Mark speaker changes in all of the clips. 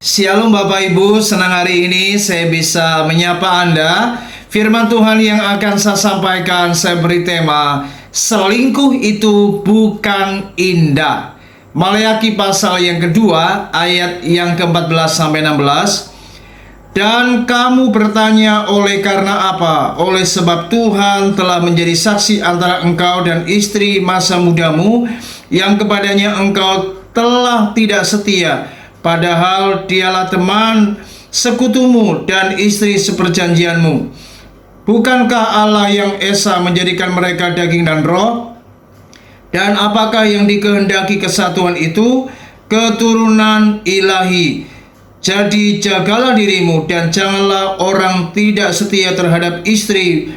Speaker 1: Shalom Bapak Ibu, senang hari ini saya bisa menyapa Anda. Firman Tuhan yang akan saya sampaikan, saya beri tema selingkuh itu bukan indah. Maleakhi pasal yang kedua, ayat yang ke-14 sampai 16. Dan kamu bertanya, oleh karena apa? Oleh sebab Tuhan telah menjadi saksi antara engkau dan istri masa mudamu, yang kepadanya engkau telah tidak setia, padahal dialah teman sekutumu dan istri seperjanjianmu. Bukankah Allah yang esa menjadikan mereka daging dan roh? Dan apakah yang dikehendaki kesatuan itu? Keturunan ilahi. Jadi jagalah dirimu dan janganlah orang tidak setia terhadap istri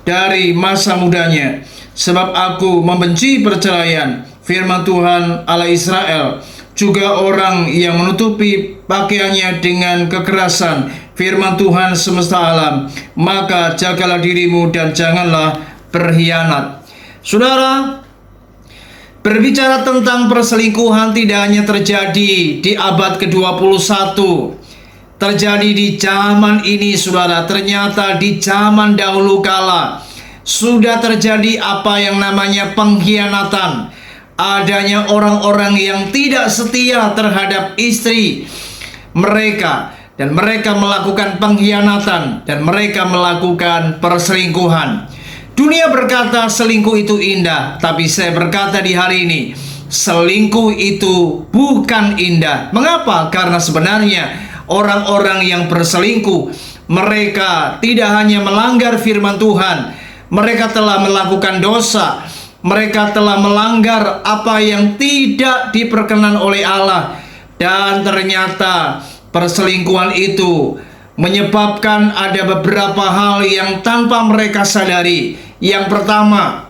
Speaker 1: dari masa mudanya, sebab aku membenci perceraian, firman Tuhan Allah Israel. Juga orang yang menutupi pakaiannya dengan kekerasan, firman Tuhan semesta alam. Maka jagalah dirimu dan janganlah berkhianat. Saudara, berbicara tentang perselingkuhan tidak hanya terjadi di abad ke-21, terjadi di zaman ini, saudara. Ternyata di zaman dahulu kala sudah terjadi apa yang namanya pengkhianatan. Adanya orang-orang yang tidak setia terhadap istri mereka, dan mereka melakukan pengkhianatan, dan mereka melakukan perselingkuhan. Dunia berkata selingkuh itu indah, tapi saya berkata di hari ini, selingkuh itu bukan indah. Mengapa? Karena sebenarnya orang-orang yang berselingkuh, mereka tidak hanya melanggar firman Tuhan, mereka telah melakukan dosa. Mereka telah melanggar apa yang tidak diperkenan oleh Allah. Dan ternyata perselingkuhan itu menyebabkan ada beberapa hal yang tanpa mereka sadari. Yang pertama,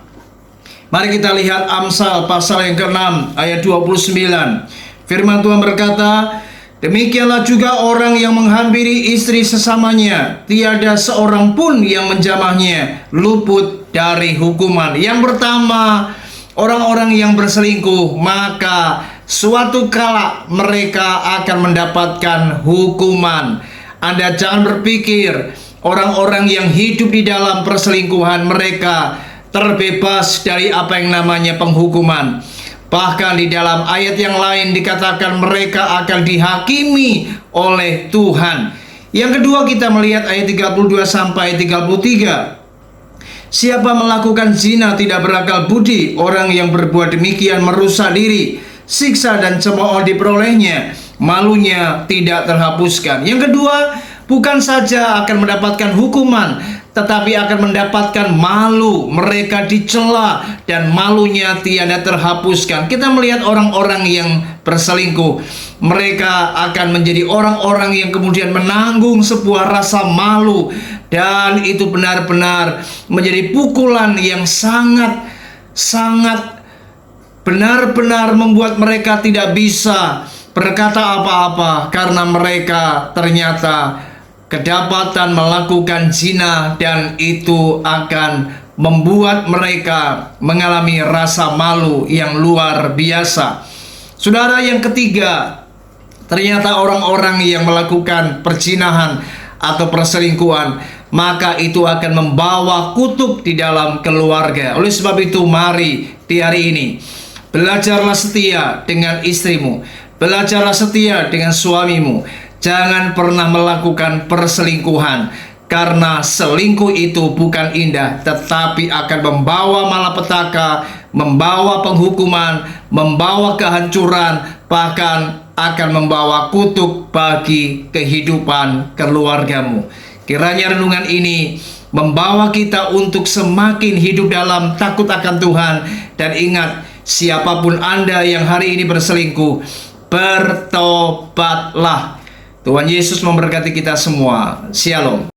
Speaker 1: mari kita lihat Amsal pasal yang ke-6 ayat 29. Firman Tuhan berkata, demikianlah juga orang yang menghampiri istri sesamanya, tiada seorang pun yang menjamahnya luput dari hukuman. Yang pertama, orang-orang yang berselingkuh, maka suatu kala mereka akan mendapatkan hukuman. Anda jangan berpikir orang-orang yang hidup di dalam perselingkuhan mereka terbebas dari apa yang namanya penghukuman. Bahkan di dalam ayat yang lain dikatakan mereka akan dihakimi oleh Tuhan. Yang kedua, kita melihat ayat 32 sampai 33. Siapa melakukan zina tidak berakal budi, orang yang berbuat demikian merusak diri, siksa dan cemooh diperolehnya, malunya tidak terhapuskan. Yang kedua, bukan saja akan mendapatkan hukuman, tetapi akan mendapatkan malu. Mereka dicela dan malunya tiada terhapuskan. Kita melihat orang-orang yang berselingkuh, mereka akan menjadi orang-orang yang kemudian menanggung sebuah rasa malu. Dan itu benar-benar menjadi pukulan yang sangat benar-benar membuat mereka tidak bisa berkata apa-apa, karena mereka ternyata kedapatan melakukan zina, dan itu akan membuat mereka mengalami rasa malu yang luar biasa. Saudara, yang ketiga, ternyata orang-orang yang melakukan perzinahan atau perselingkuhan, maka itu akan membawa kutuk di dalam keluarga. Oleh sebab itu, mari di hari ini belajarlah setia dengan istrimu, belajarlah setia dengan suamimu. Jangan pernah melakukan perselingkuhan, karena selingkuh itu bukan indah, tetapi akan membawa malapetaka, membawa penghukuman, membawa kehancuran, bahkan akan membawa kutuk bagi kehidupan keluargamu. Kiranya renungan ini membawa kita untuk semakin hidup dalam takut akan Tuhan. Dan ingat, siapapun Anda yang hari ini berselingkuh, bertobatlah. Tuhan Yesus memberkati kita semua. Shalom.